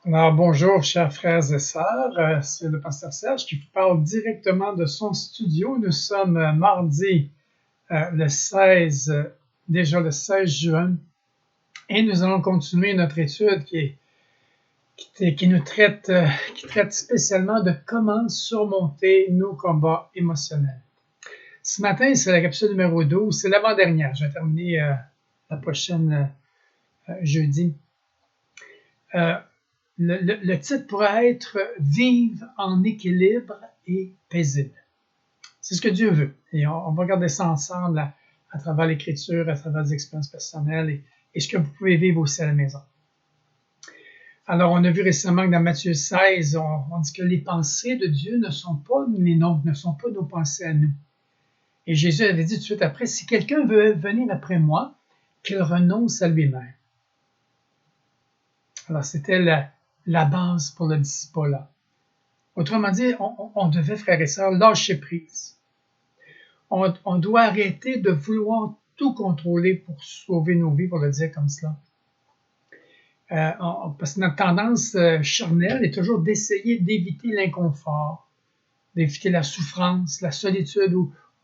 Alors, bonjour, chers frères et sœurs. C'est le pasteur Serge qui vous parle directement de son studio. Nous sommes mardi le 16, déjà le 16 juin, et nous allons continuer notre étude qui nous traite, qui traite spécialement de comment surmonter nos combats émotionnels. Ce matin, c'est la capsule numéro 12, c'est l'avant-dernière. Je vais terminer la prochaine jeudi. Le titre pourrait être « Vivre en équilibre et paisible ». C'est ce que Dieu veut. Et on va regarder ça ensemble à travers l'Écriture, à travers les expériences personnelles et ce que vous pouvez vivre aussi à la maison. Alors, on a vu récemment que dans Matthieu 16, on dit que les pensées de Dieu ne sont pas les nôtres, ne sont pas nos pensées à nous. Et Jésus avait dit tout de suite après, si quelqu'un veut venir après moi, qu'il renonce à lui-même. Alors, c'était la base pour le disciple-là. Autrement dit, on devait, frères et sœurs, lâcher prise. On doit arrêter de vouloir tout contrôler pour sauver nos vies, pour le dire comme cela. Parce que notre tendance charnelle est toujours d'essayer d'éviter l'inconfort, d'éviter la souffrance, la solitude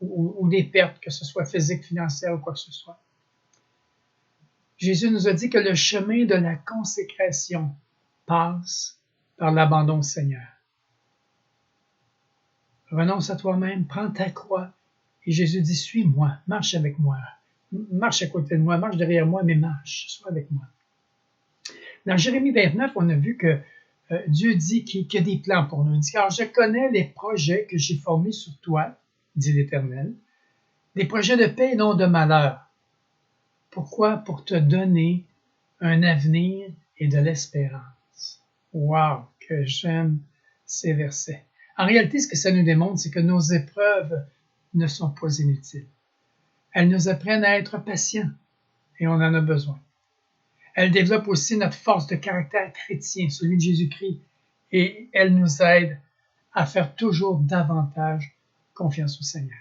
ou des pertes, que ce soit physiques, financières ou quoi que ce soit. Jésus nous a dit que le chemin de la consécration passe par l'abandon au Seigneur. Renonce à toi-même, prends ta croix. Et Jésus dit, suis-moi, marche avec moi, marche à côté de moi, marche derrière moi, mais marche, sois avec moi. Dans Jérémie 29, on a vu que Dieu dit qu'il y a des plans pour nous. Il dit, car je connais les projets que j'ai formés sur toi, dit l'Éternel, des projets de paix et non de malheur. Pourquoi? Pour te donner un avenir et de l'espérance. Wow, que j'aime ces versets. En réalité, ce que ça nous démontre, c'est que nos épreuves ne sont pas inutiles. Elles nous apprennent à être patients, et on en a besoin. Elles développent aussi notre force de caractère chrétien, celui de Jésus-Christ, et elles nous aident à faire toujours davantage confiance au Seigneur.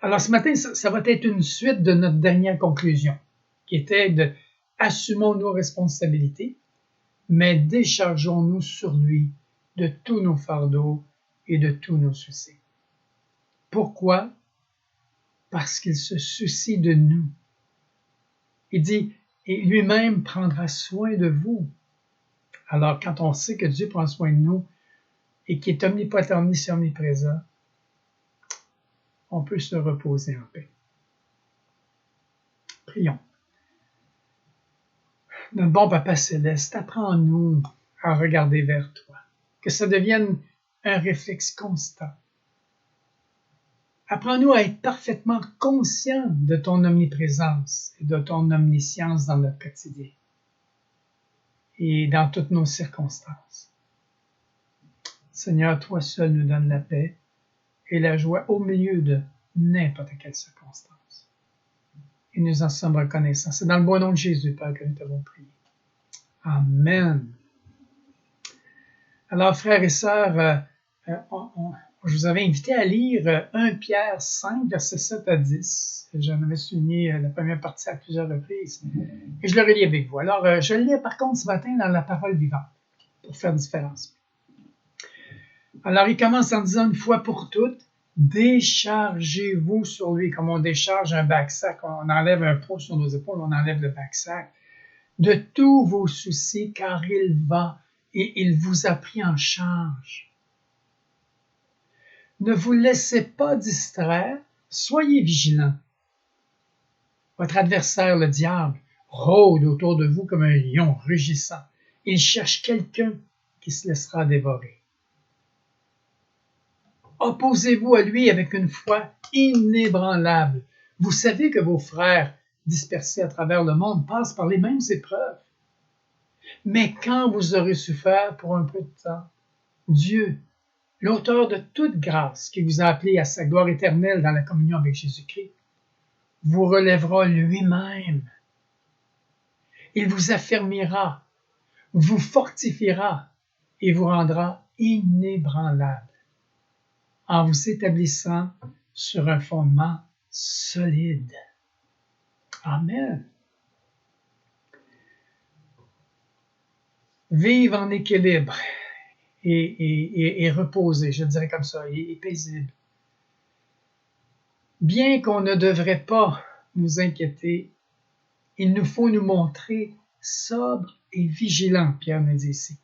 Alors ce matin, ça va être une suite de notre dernière conclusion, qui était de assumons nos responsabilités, mais déchargeons-nous sur lui de tous nos fardeaux et de tous nos soucis. Pourquoi? Parce qu'il se soucie de nous. Il dit, et lui-même prendra soin de vous. Alors, quand on sait que Dieu prend soin de nous et qu'il est omnipotent, omniscient, omniprésent, on peut se reposer en paix. Prions. Notre bon Papa Céleste, apprends-nous à regarder vers toi, que ça devienne un réflexe constant. Apprends-nous à être parfaitement conscients de ton omniprésence et de ton omniscience dans notre quotidien et dans toutes nos circonstances. Seigneur, toi seul nous donnes la paix et la joie au milieu de n'importe quelle circonstance. Et nous en sommes reconnaissants. C'est dans le bon nom de Jésus, Père, que nous t'avons prié. Amen. Alors, frères et sœurs, je vous avais invité à lire 1 Pierre 5, versets 7 à 10. J'en avais souligné la première partie à plusieurs reprises. Et je le relis avec vous. Alors, je le lis par contre ce matin dans la parole vivante, pour faire différence. Alors, il commence en disant une fois pour toutes, déchargez-vous sur lui, comme on décharge un bac-sac, on enlève un poids sur nos épaules, on enlève le bac-sac, de tous vos soucis, car il va et il vous a pris en charge. Ne vous laissez pas distraire, soyez vigilants. Votre adversaire, le diable, rôde autour de vous comme un lion rugissant. Il cherche quelqu'un qui se laissera dévorer. Opposez-vous à lui avec une foi inébranlable. Vous savez que vos frères dispersés à travers le monde passent par les mêmes épreuves. Mais quand vous aurez souffert pour un peu de temps, Dieu, l'auteur de toute grâce qui vous a appelé à sa gloire éternelle dans la communion avec Jésus-Christ, vous relèvera lui-même. Il vous affermira, vous fortifiera et vous rendra inébranlable en vous établissant sur un fondement solide. Amen. vivre en équilibre et reposer, je dirais comme ça, et paisible. Bien qu'on ne devrait pas nous inquiéter, il nous faut nous montrer sobres et vigilants, Pierre nous dit ici.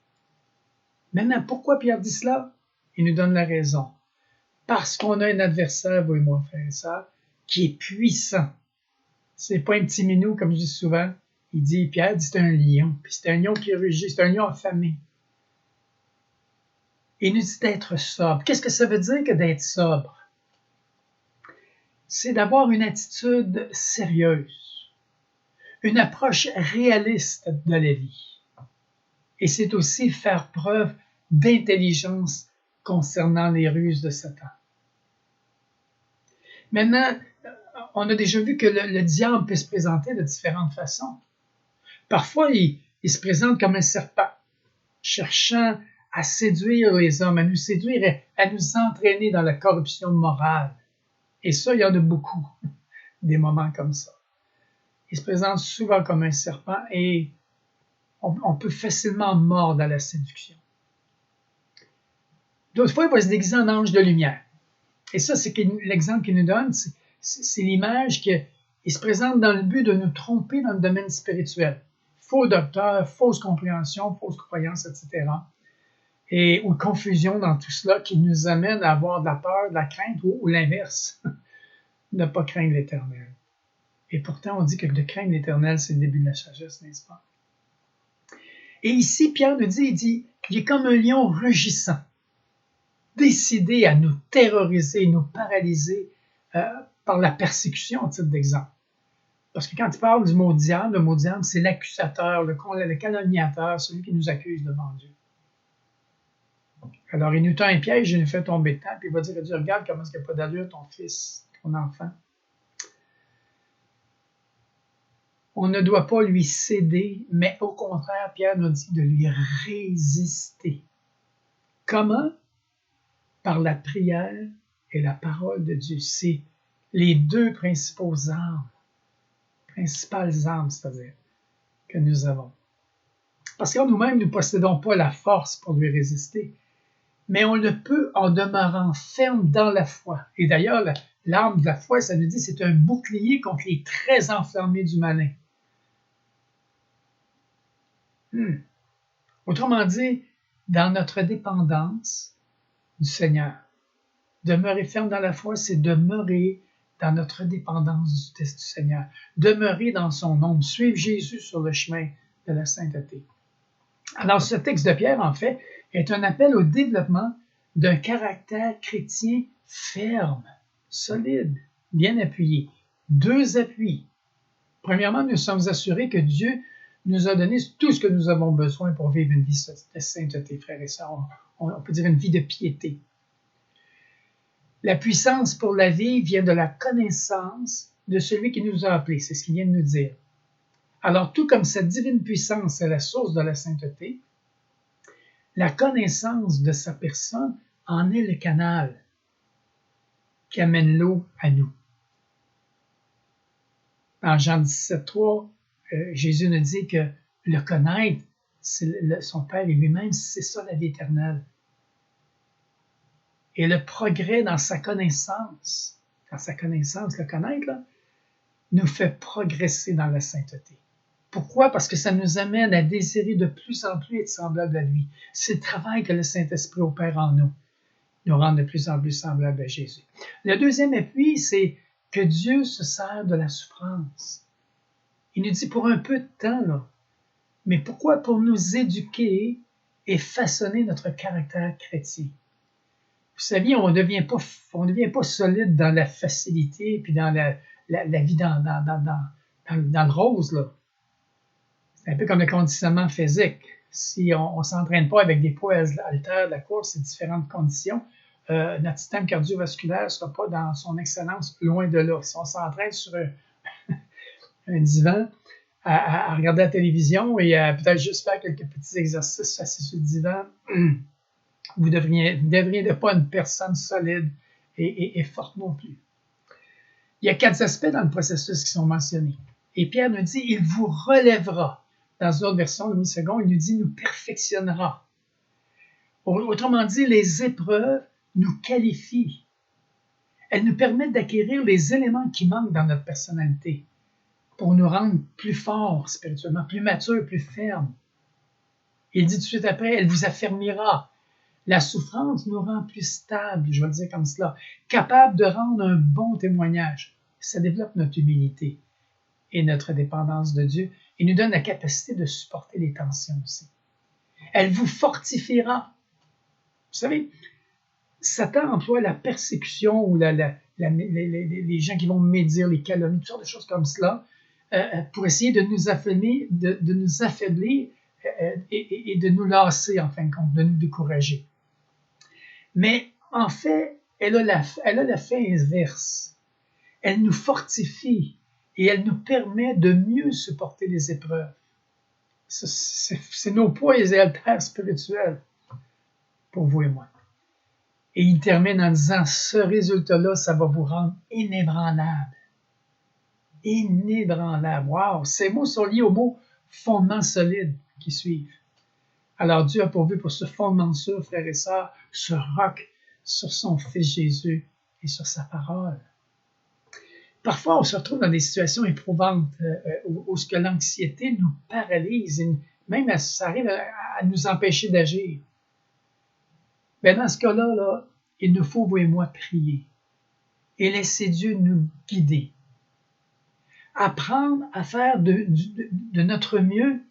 Maintenant, pourquoi Pierre dit cela? Il nous donne la raison. Parce qu'on a un adversaire, vous et moi, frères et sœurs, qui est puissant. C'est pas un petit minou, comme je dis souvent. Pierre dit c'est un lion. Puis c'est un lion qui rugit, c'est un lion affamé. Il nous dit d'être sobre. Qu'est-ce que ça veut dire que d'être sobre? C'est d'avoir une attitude sérieuse, une approche réaliste de la vie. Et c'est aussi faire preuve d'intelligence concernant les ruses de Satan. Maintenant, on a déjà vu que le diable peut se présenter de différentes façons. Parfois, il se présente comme un serpent, cherchant à séduire les hommes, à nous séduire et à nous entraîner dans la corruption morale. Et ça, il y en a beaucoup, des moments comme ça. Il se présente souvent comme un serpent et on peut facilement mordre à la séduction. D'autres fois, il va se déguiser en ange de lumière. Et ça, c'est l'exemple qu'il nous donne, c'est l'image qu'il se présente dans le but de nous tromper dans le domaine spirituel. Faux docteur, fausse compréhension, fausse croyance, etc. Ou confusion dans tout cela qui nous amène à avoir de la peur, de la crainte ou l'inverse, ne pas craindre l'Éternel. Et pourtant, on dit que de craindre l'Éternel, c'est le début de la sagesse, n'est-ce pas? Et ici, Pierre nous dit, il est comme un lion rugissant, décidé à nous terroriser, nous paralyser par la persécution, en titre d'exemple. Parce que quand il parle du mot diable, le mot diable, c'est l'accusateur, le calomniateur, celui qui nous accuse devant Dieu. Alors, il nous tend un piège, il nous fait tomber dedans, puis il va dire à Dieu, regarde comment est-ce qu'il n'y a pas d'allure ton fils, ton enfant. On ne doit pas lui céder, mais au contraire, Pierre nous dit de lui résister. Comment? Par la prière et la parole de Dieu. C'est les deux principales armes, c'est-à-dire, que nous avons. Parce qu'en nous-mêmes, nous ne possédons pas la force pour lui résister, mais on le peut en demeurant ferme dans la foi. Et d'ailleurs, l'arme de la foi, ça nous dit, c'est un bouclier contre les traits enflammés du malin. Autrement dit, dans notre dépendance du Seigneur, demeurer ferme dans la foi, c'est demeurer dans notre dépendance du Seigneur, demeurer dans son ombre, suivre Jésus sur le chemin de la sainteté. Alors, ce texte de Pierre, en fait, est un appel au développement d'un caractère chrétien ferme, solide, bien appuyé. Deux appuis. Premièrement, nous sommes assurés que Dieu nous a donné tout ce que nous avons besoin pour vivre une vie de sainteté, frères et sœurs. On peut dire une vie de piété. La puissance pour la vie vient de la connaissance de celui qui nous a appelés. C'est ce qu'il vient de nous dire. Alors, tout comme cette divine puissance est la source de la sainteté, la connaissance de sa personne en est le canal qui amène l'eau à nous. Dans Jean 17,3, Jésus nous dit que le connaître, son Père et lui-même, c'est ça la vie éternelle. Et le progrès dans sa connaissance, le connaître, là, nous fait progresser dans la sainteté. Pourquoi? Parce que ça nous amène à désirer de plus en plus être semblable à lui. C'est le travail que le Saint-Esprit opère en nous rendre de plus en plus semblables à Jésus. Le deuxième appui, c'est que Dieu se sert de la souffrance. Il nous dit pour un peu de temps, là. Mais pourquoi? Pour nous éduquer et façonner notre caractère chrétien. Vous savez, on ne devient pas solide dans la facilité puis dans la vie dans le rose, là. C'est un peu comme le conditionnement physique. Si on ne s'entraîne pas avec des poids haltères de la course et différentes conditions, notre système cardiovasculaire ne sera pas dans son excellence, loin de là. Si on s'entraîne sur un divan, à regarder la télévision et à peut-être juste faire quelques petits exercices assis sur le divan, vous ne devriez pas une personne solide et forte non plus. Il y a 4 aspects dans le processus qui sont mentionnés. Et Pierre nous dit, il vous relèvera dans une autre version, le mi-second, il nous dit « nous perfectionnera ». Autrement dit, les épreuves nous qualifient. Elles nous permettent d'acquérir les éléments qui manquent dans notre personnalité pour nous rendre plus forts spirituellement, plus matures, plus fermes. Il dit tout de suite après, elle vous affermira. La souffrance nous rend plus stables, je vais le dire comme cela, capables de rendre un bon témoignage. Ça développe notre humilité et notre dépendance de Dieu et nous donne la capacité de supporter les tensions aussi. Elle vous fortifiera. Vous savez, Satan emploie la persécution ou les gens qui vont médire, les calomnies, toutes sortes de choses comme cela, pour essayer de nous affaiblir, et de nous lasser, en fin de compte, de nous décourager. Mais en fait, elle a l'effet inverse. Elle nous fortifie et elle nous permet de mieux supporter les épreuves. C'est nos poids et haltères spirituels pour vous et moi. Et il termine en disant, ce résultat-là, ça va vous rendre inébranlable. Inébranlable. Wow! Ces mots sont liés au mot fondement solide qui suivent. Alors Dieu a pourvu pour ce fondement sûr, frères et sœurs, ce roc sur son Fils Jésus et sur sa parole. Parfois, on se retrouve dans des situations éprouvantes où ce que l'anxiété nous paralyse, et même ça arrive à nous empêcher d'agir. Mais dans ce cas-là, il nous faut, vous et moi, prier et laisser Dieu nous guider. Apprendre à faire de notre mieux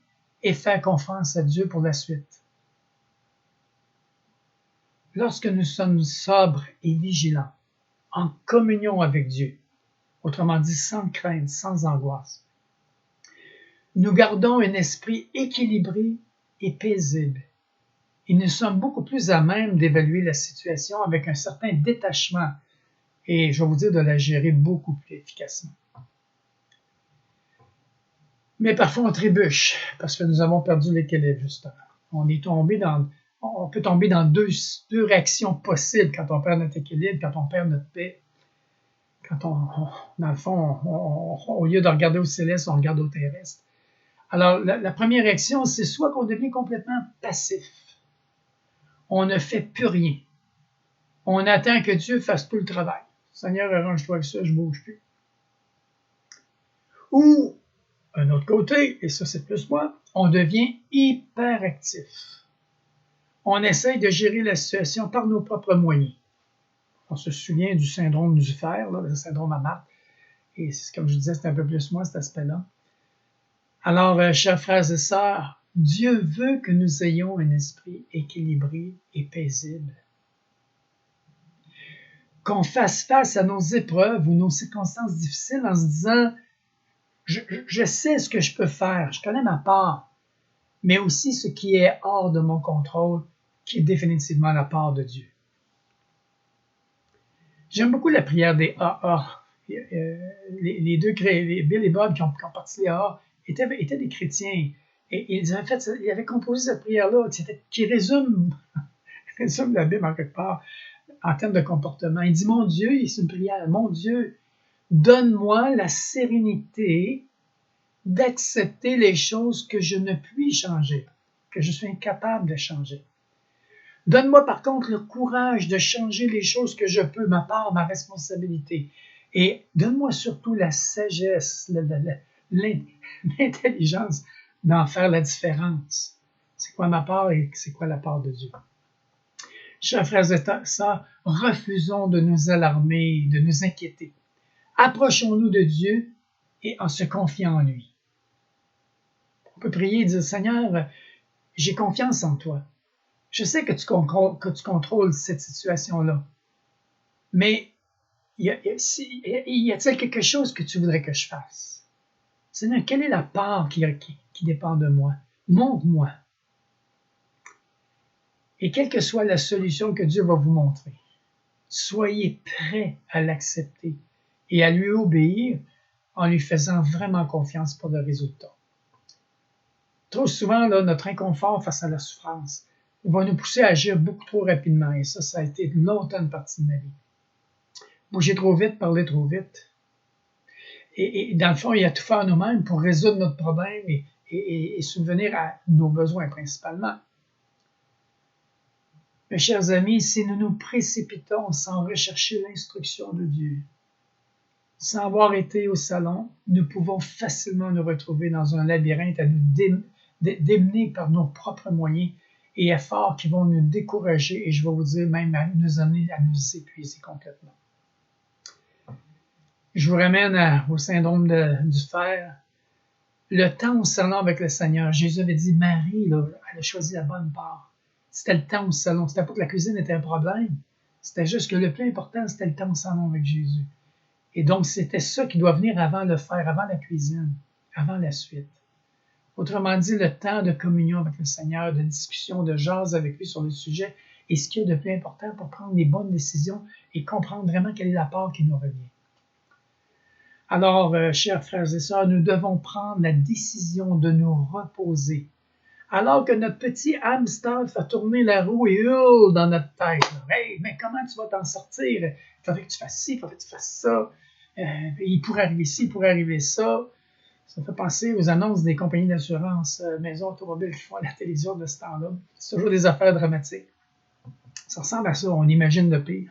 et faire confiance à Dieu pour la suite. Lorsque nous sommes sobres et vigilants, en communion avec Dieu, autrement dit sans crainte, sans angoisse, nous gardons un esprit équilibré et paisible. Et nous sommes beaucoup plus à même d'évaluer la situation avec un certain détachement et, je vais vous dire, de la gérer beaucoup plus efficacement. Mais parfois, on trébuche parce que nous avons perdu l'équilibre, justement. On peut tomber dans deux réactions possibles quand on perd notre équilibre, quand on perd notre paix. Quand dans le fond, au lieu de regarder au céleste, on regarde au terrestre. Alors, la première réaction, c'est soit qu'on devient complètement passif. On ne fait plus rien. On attend que Dieu fasse tout le travail. Seigneur, arrange-toi avec ça, je ne bouge plus. Ou, un autre côté, et ça c'est plus moi, on devient hyperactif. On essaye de gérer la situation par nos propres moyens. On se souvient du syndrome Lucifer, le syndrome Amat, et comme je disais, c'est un peu plus moi cet aspect-là. Alors, chers frères et sœurs, Dieu veut que nous ayons un esprit équilibré et paisible. Qu'on fasse face à nos épreuves ou nos circonstances difficiles en se disant je sais ce que je peux faire, je connais ma part, mais aussi ce qui est hors de mon contrôle, qui est définitivement la part de Dieu. J'aime beaucoup la prière des AA. Les deux, Bill et Bob qui ont parti les AA, étaient des chrétiens. Et ils avaient composé cette prière-là qui résume la Bible en quelque part en termes de comportement. Il dit, mon Dieu, c'est une prière, mon Dieu, donne-moi la sérénité d'accepter les choses que je ne puis changer, que je suis incapable de changer. Donne-moi par contre le courage de changer les choses que je peux, ma part, ma responsabilité. Et donne-moi surtout la sagesse, l'intelligence d'en faire la différence. C'est quoi ma part et c'est quoi la part de Dieu? Chers frères et sœurs, refusons de nous alarmer, de nous inquiéter. Approchons-nous de Dieu et en se confiant en lui. On peut prier et dire, Seigneur, j'ai confiance en toi. Je sais que tu contrôles cette situation-là. Mais y a-t-il quelque chose que tu voudrais que je fasse? Seigneur, quelle est la part qui dépend de moi? Montre-moi. Et quelle que soit la solution que Dieu va vous montrer, soyez prêts à l'accepter et à lui obéir en lui faisant vraiment confiance pour le résultat. Trop souvent, notre inconfort face à la souffrance va nous pousser à agir beaucoup trop rapidement. Et ça a été longtemps une partie de ma vie. Bouger trop vite, parler trop vite. Et dans le fond, il y a tout faire nous-mêmes pour résoudre notre problème et et subvenir à nos besoins principalement. Mes chers amis, si nous nous précipitons sans rechercher l'instruction de Dieu, sans avoir été au salon, nous pouvons facilement nous retrouver dans un labyrinthe à nous démener par nos propres moyens et efforts qui vont nous décourager et je vais vous dire même à nous amener à nous épuiser complètement. Je vous ramène au syndrome du fer. Le temps au salon avec le Seigneur, Jésus avait dit, Marie, là, elle a choisi la bonne part. C'était le temps au salon. C'était pas que la cuisine était un problème. C'était juste que le plus important, c'était le temps au salon avec Jésus. Et donc, c'était ça qui doit venir avant le faire, avant la cuisine, avant la suite. Autrement dit, le temps de communion avec le Seigneur, de discussion, de jase avec lui sur le sujet, est ce qu'il y a de plus important pour prendre les bonnes décisions et comprendre vraiment quelle est la part qui nous revient. Alors, chers frères et sœurs, nous devons prendre la décision de nous reposer. Alors que notre petit hamster fait tourner la roue et hurle dans notre tête. Hey, mais comment tu vas t'en sortir? Il faudrait que tu fasses ci, il faudrait que tu fasses ça. Il pourrait arriver ci, il pourrait arriver ça. Ça me fait penser aux annonces des compagnies d'assurance maison automobile qui font à la télévision de ce temps-là. C'est toujours des affaires dramatiques. Ça ressemble à ça, on imagine le pire.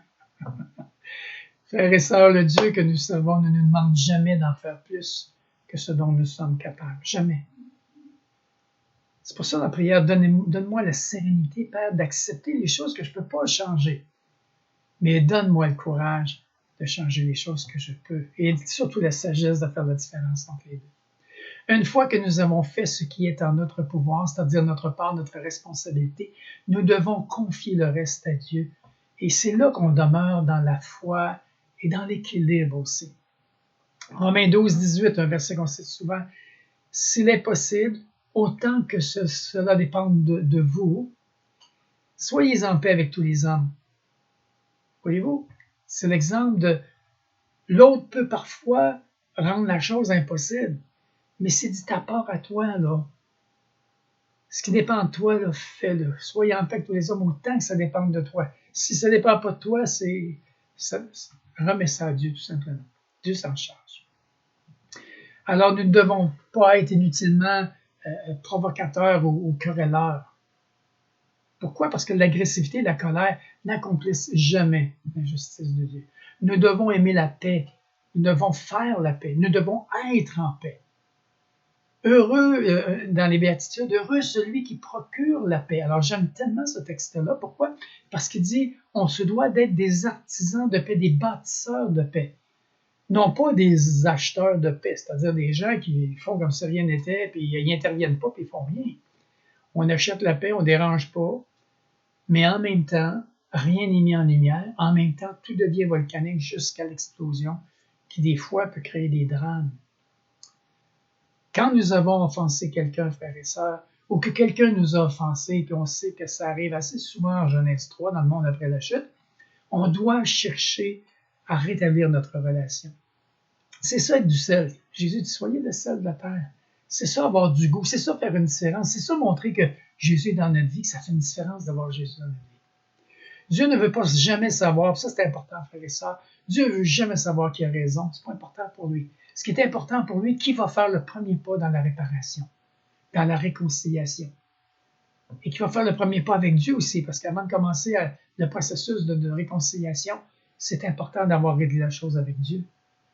Frères et sœurs, le Dieu que nous servons ne nous demande jamais d'en faire plus que ce dont nous sommes capables. Jamais. C'est pour ça la prière, donne-moi la sérénité, Père, d'accepter les choses que je ne peux pas changer. Mais donne-moi le courage de changer les choses que je peux. Et surtout la sagesse de faire la différence entre les deux. Une fois que nous avons fait ce qui est en notre pouvoir, c'est-à-dire notre part, notre responsabilité, nous devons confier le reste à Dieu. Et c'est là qu'on demeure dans la foi et dans l'équilibre aussi. Romains 12, 18, un verset qu'on cite souvent. S'il est possible, autant que cela dépende de vous, soyez en paix avec tous les hommes. Voyez-vous, c'est l'exemple de l'autre peut parfois rendre la chose impossible, mais c'est dit ta part à toi, là. Ce qui dépend de toi, là, fais-le. Soyez en paix avec tous les hommes autant que ça dépend de toi. Si ça ne dépend pas de toi, remets ça à Dieu, tout simplement. Dieu s'en charge. Alors, nous ne devons pas être inutilement provocateurs ou querelleurs. Pourquoi? Parce que l'agressivité et la colère n'accomplissent jamais la justice de Dieu. Nous devons aimer la paix. Nous devons faire la paix. Nous devons être en paix. Heureux, dans les béatitudes, heureux celui qui procure la paix. Alors, j'aime tellement ce texte-là. Pourquoi? Parce qu'il dit, on se doit d'être des artisans de paix, des bâtisseurs de paix. Non pas des acheteurs de paix, c'est-à-dire des gens qui font comme si rien n'était, puis ils n'interviennent pas, puis ils font rien. On achète la paix, on ne dérange pas, mais en même temps, rien n'est mis en lumière. En même temps, tout devient volcanique jusqu'à l'explosion, qui des fois peut créer des drames. Quand nous avons offensé quelqu'un, frères et sœurs, ou que quelqu'un nous a offensés, puis on sait que ça arrive assez souvent en Genèse 3, dans le monde après la chute, on doit chercher à rétablir notre relation. C'est ça être du sel. Jésus dit, soyez le sel de la terre. C'est ça avoir du goût, c'est ça faire une différence, c'est ça montrer que Jésus est dans notre vie, que ça fait une différence d'avoir Jésus dans notre vie. Dieu ne veut pas jamais savoir, ça c'est important, frères et sœurs, Dieu ne veut jamais savoir qui a raison, c'est pas important pour lui. Ce qui est important pour lui, qui va faire le premier pas dans la réparation, dans la réconciliation. Et qui va faire le premier pas avec Dieu aussi, parce qu'avant de commencer le processus de réconciliation, c'est important d'avoir réglé la chose avec Dieu.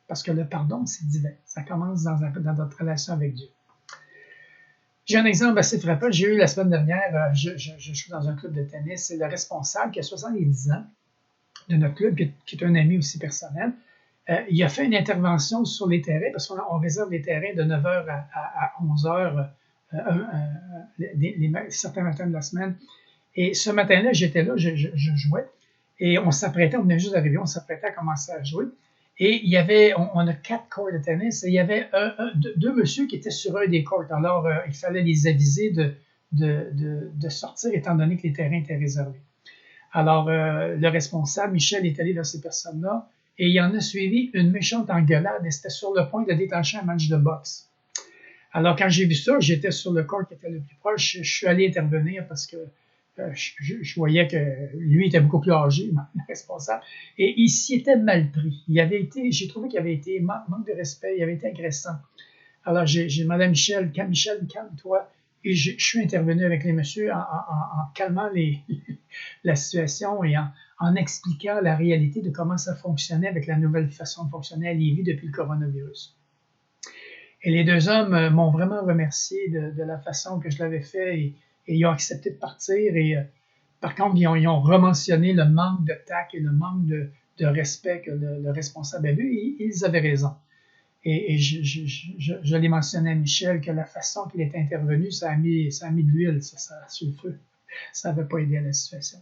Parce que le pardon, c'est divin. Ça commence dans notre relation avec Dieu. J'ai un exemple assez frappant. J'ai eu la semaine dernière, je suis dans un club de tennis, c'est le responsable qui a 70 ans de notre club, qui est un ami aussi personnel. Il a fait une intervention sur les terrains, parce qu'on réserve les terrains de 9h à 11h certains matins de la semaine. Et ce matin-là, j'étais là, je jouais, et on venait juste d'arriver, on s'apprêtait à commencer à jouer. Et il y avait, on a 4 courts de tennis, et il y avait deux messieurs qui étaient sur un des courts. Alors, il fallait les aviser de sortir, étant donné que les terrains étaient réservés. Alors, le responsable, Michel, est allé vers ces personnes-là, et il en a suivi une méchante engueulade, et c'était sur le point de déclencher un match de boxe. Alors, quand j'ai vu ça, j'étais sur le court qui était le plus proche, je suis allé intervenir parce que je voyais que lui était beaucoup plus âgé, le responsable, et il s'y était mal pris. J'ai trouvé qu'il avait été manque de respect, il avait été agressant. Alors, j'ai demandé à Michel, Michel, calme-toi. Et je suis intervenu avec les messieurs en calmant la situation et en expliquant la réalité de comment ça fonctionnait avec la nouvelle façon de fonctionner à Lévis depuis le coronavirus. Et les deux hommes m'ont vraiment remercié de la façon que je l'avais fait et ils ont accepté de partir. Et par contre, ils ont rementionné le manque de tact et le manque de respect que le responsable avait eu. Et ils avaient raison. Et je l'ai mentionné à Michel que la façon qu'il était intervenu, ça a mis de l'huile sur le feu. Ça n'avait pas aidé à la situation.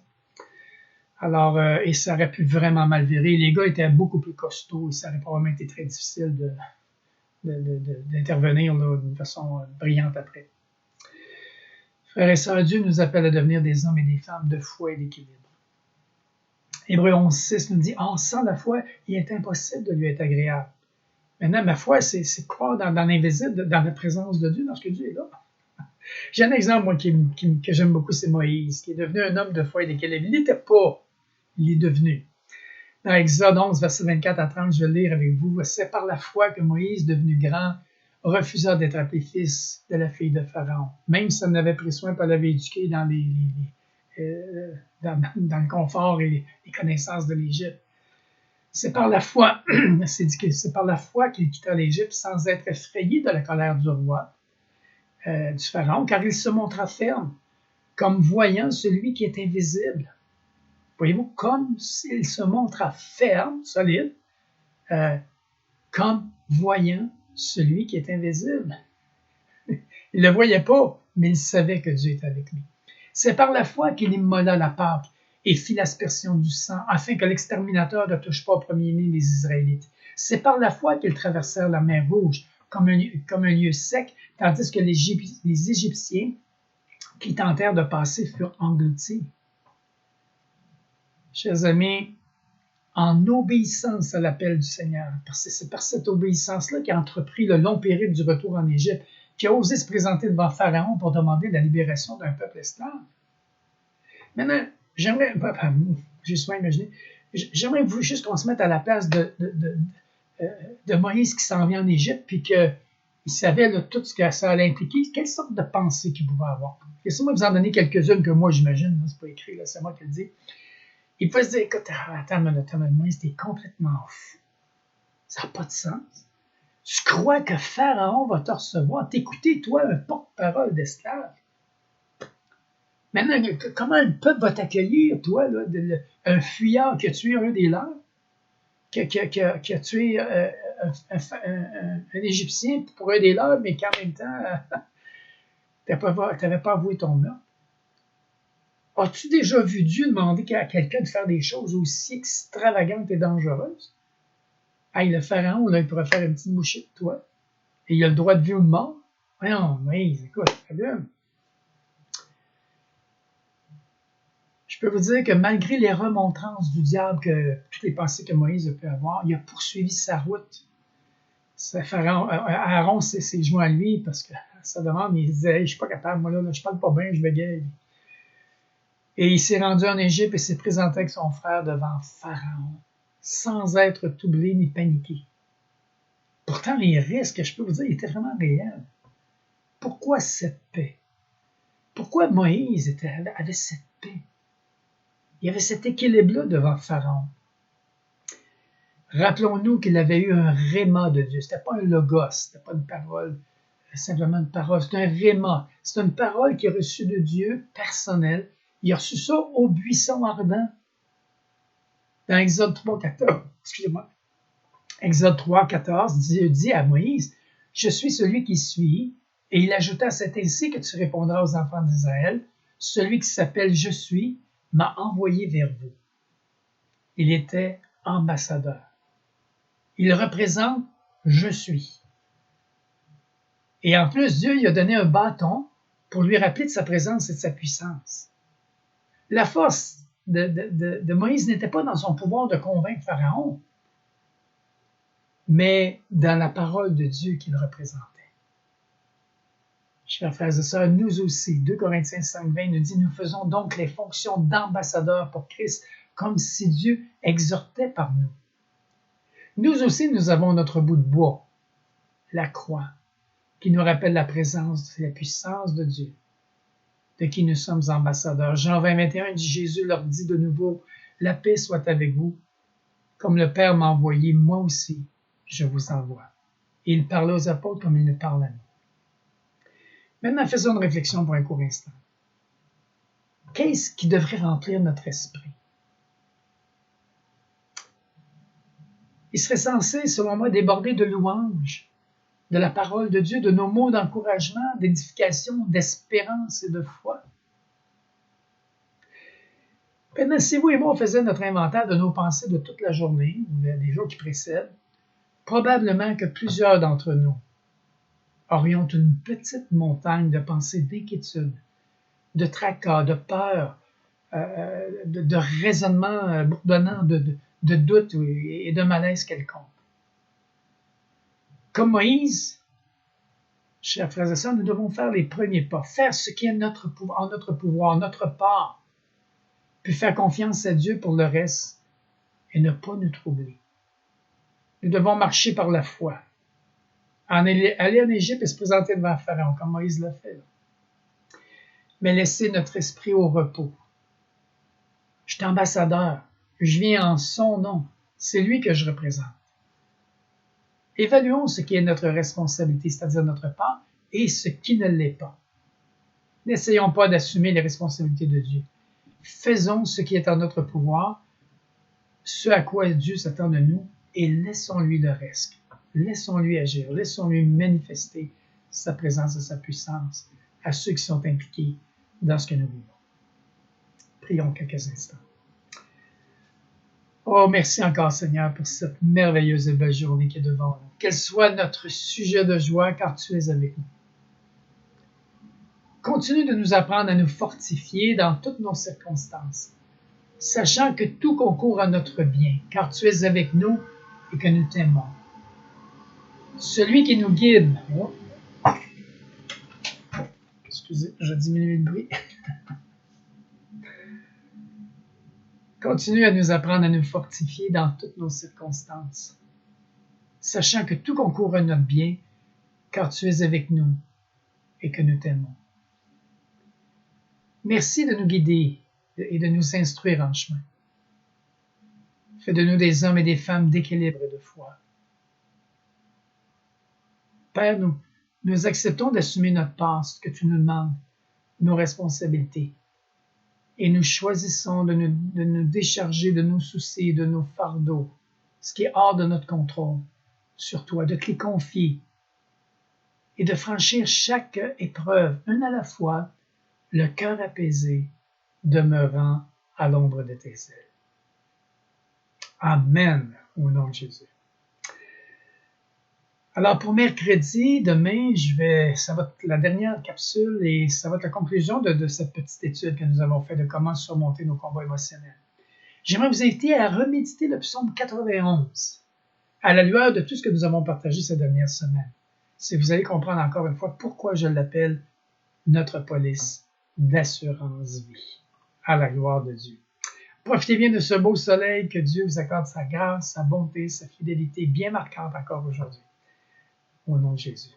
Alors, et ça aurait pu vraiment mal virer. Les gars étaient beaucoup plus costauds et ça aurait probablement été très difficile d'intervenir d'une façon brillante après. Frères et sœurs, Dieu nous appelle à devenir des hommes et des femmes de foi et d'équilibre. Hébreux 11.6 nous dit « sans la foi, il est impossible de lui être agréable. » Maintenant, ma foi, c'est croire dans l'invisible, dans la présence de Dieu, lorsque Dieu est là. J'ai un exemple, moi, que j'aime beaucoup, c'est Moïse, qui est devenu un homme de foi et d'équilibre. Il n'était pas, il est devenu. Dans Exode 11, verset 24 à 30, je vais le lire avec vous. C'est par la foi que Moïse, devenu grand, refusa d'être appelé fils de la fille de Pharaon. Même si elle n'avait pris soin, pas l'avait éduqué dans le confort et les connaissances de l'Égypte. C'est par la foi, c'est par la foi qu'il quitta l'Égypte sans être effrayé de la colère du roi, du Pharaon, car il se montra ferme, comme voyant celui qui est invisible. Voyez-vous, comme s'il se montra ferme, solide, comme voyant celui qui est invisible. Il ne le voyait pas, mais il savait que Dieu était avec lui. C'est par la foi qu'il immola la Pâque et fit l'aspersion du sang, afin que l'exterminateur ne touche pas au premier-né des Israélites. C'est par la foi qu'ils traversèrent la mer Rouge comme un lieu sec, tandis que les Égyptiens qui tentèrent de passer furent engloutis. Chers amis, en obéissance à l'appel du Seigneur, parce que c'est par cette obéissance-là qu'il a entrepris le long périple du retour en Égypte, qui a osé se présenter devant Pharaon pour demander la libération d'un peuple esclave. Maintenant, j'aimerais juste qu'on se mette à la place de Moïse qui s'en vient en Égypte, puis qu'il savait là, tout ce que ça allait impliquer, quelle sorte de pensée qu'il pouvait avoir. Laissez-moi vous en donner quelques-unes que moi j'imagine, c'est pas écrit, là, c'est moi qui le dis. Il peut se dire, écoute, attends, Moïse, t'es complètement fou. Ça n'a pas de sens. Tu crois que Pharaon va te recevoir, t'écouter, toi, un porte-parole d'esclave? Maintenant, comment le peuple va t'accueillir, toi, là, un fuyard qui a tué un des leurs, qui a tué un Égyptien pour un des leurs, mais qu'en même temps, tu n'avais pas avoué ton meurtre? As-tu déjà vu Dieu demander à quelqu'un de faire des choses aussi extravagantes et dangereuses? Hey, le pharaon, là, il pourrait faire une petite bouchée de toi. Et il a le droit de vie ou de mort. Voyons, Moïse, écoute, bien. Je peux vous dire que malgré les remontrances du diable, que toutes les pensées que Moïse a pu avoir, il a poursuivi sa route. Pharaon, Aaron s'est joint à lui parce que ça demande, il disait, hey, je ne suis pas capable, moi là, je parle pas bien, je bégaye. Et il s'est rendu en Égypte et s'est présenté avec son frère devant Pharaon, sans être troublé ni paniqué. Pourtant, les risques, je peux vous dire, étaient vraiment réels. Pourquoi cette paix? Pourquoi Moïse avait cette paix? Il y avait cet équilibre-là devant Pharaon. Rappelons-nous qu'il avait eu un réma de Dieu. Ce n'était pas un logos, ce n'était pas une parole, simplement une parole. C'est un réma. C'est une parole qu'il a reçue de Dieu, personnelle. Il a reçu ça au buisson ardent. Dans Exode 3.14, excusez-moi. Exode 3.14, Dieu dit à Moïse, « Je suis celui qui suis. » Et il ajouta, « C'est ainsi que tu répondras aux enfants d'Israël. Celui qui s'appelle « Je suis » m'a envoyé vers vous. » Il était ambassadeur. Il représente « Je suis ». Et en plus, Dieu lui a donné un bâton pour lui rappeler de sa présence et de sa puissance. La force de Moïse n'était pas dans son pouvoir de convaincre Pharaon, mais dans la parole de Dieu qu'il représentait. Chers frères et sœurs, nous aussi, 2 Corinthiens 5.20 nous dit, « Nous faisons donc les fonctions d'ambassadeurs pour Christ, comme si Dieu exhortait par nous. » Nous aussi, nous avons notre bout de bois, la croix. qui nous rappelle la présence et la puissance de Dieu, de qui nous sommes ambassadeurs. Jean 20, 21 dit, Jésus leur dit de nouveau, la paix soit avec vous, comme le Père m'a envoyé, moi aussi, je vous envoie. Et il parlait aux apôtres comme il nous parle à nous. Maintenant, faisons une réflexion pour un court instant. Qu'est-ce qui devrait remplir notre esprit? Il serait censé, selon moi, déborder de louanges, de la parole de Dieu, de nos mots d'encouragement, d'édification, d'espérance et de foi. Maintenant, si vous et moi, on faisait notre inventaire de nos pensées de toute la journée, ou des jours qui précèdent, probablement que plusieurs d'entre nous aurions une petite montagne de pensées d'inquiétude, de tracas, de peur, de raisonnements bourdonnants, de doutes et de malaise quelconque. Comme Moïse, chers frères et sœurs, nous devons faire les premiers pas, faire ce qui est en notre pouvoir, notre part, puis faire confiance à Dieu pour le reste et ne pas nous troubler. Nous devons marcher par la foi, aller en Égypte et se présenter devant Pharaon, comme Moïse l'a fait. Mais laisser notre esprit au repos. Je suis ambassadeur, je viens en son nom, c'est lui que je représente. Évaluons ce qui est notre responsabilité, c'est-à-dire notre part, et ce qui ne l'est pas. N'essayons pas d'assumer les responsabilités de Dieu. Faisons ce qui est en notre pouvoir, ce à quoi Dieu s'attend de nous, et laissons-lui le reste. Laissons-lui agir, laissons-lui manifester sa présence et sa puissance à ceux qui sont impliqués dans ce que nous vivons. Prions quelques instants. Oh, merci encore, Seigneur, pour cette merveilleuse et belle journée qui est devant nous. Qu'elle soit notre sujet de joie, car tu es avec nous. Continue de nous apprendre à nous fortifier dans toutes nos circonstances, sachant que tout concourt à notre bien, car tu es avec nous et que nous t'aimons. Celui qui nous guide... Oh. Excusez, je diminue le bruit. Continue à nous apprendre à nous fortifier dans toutes nos circonstances, sachant que tout concourt à notre bien, car tu es avec nous et que nous t'aimons. Merci de nous guider et de nous instruire en chemin. Fais de nous des hommes et des femmes d'équilibre et de foi. Père, nous acceptons d'assumer notre part, ce que tu nous demandes, nos responsabilités. Et nous choisissons de nous décharger de nos soucis, de nos fardeaux, ce qui est hors de notre contrôle, sur toi, de te les confier et de franchir chaque épreuve, une à la fois, le cœur apaisé, demeurant à l'ombre de tes ailes. Amen, au nom de Jésus. Alors pour mercredi, demain, ça va être la dernière capsule et ça va être la conclusion de cette petite étude que nous avons faite de comment surmonter nos combats émotionnels. J'aimerais vous inviter à reméditer le psaume 91 à la lueur de tout ce que nous avons partagé ces dernières semaines. Si vous allez comprendre encore une fois pourquoi je l'appelle notre police d'assurance vie. À la gloire de Dieu. Profitez bien de ce beau soleil, que Dieu vous accorde sa grâce, sa bonté, sa fidélité bien marquante encore aujourd'hui. Au nom de Jésus.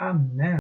Amen.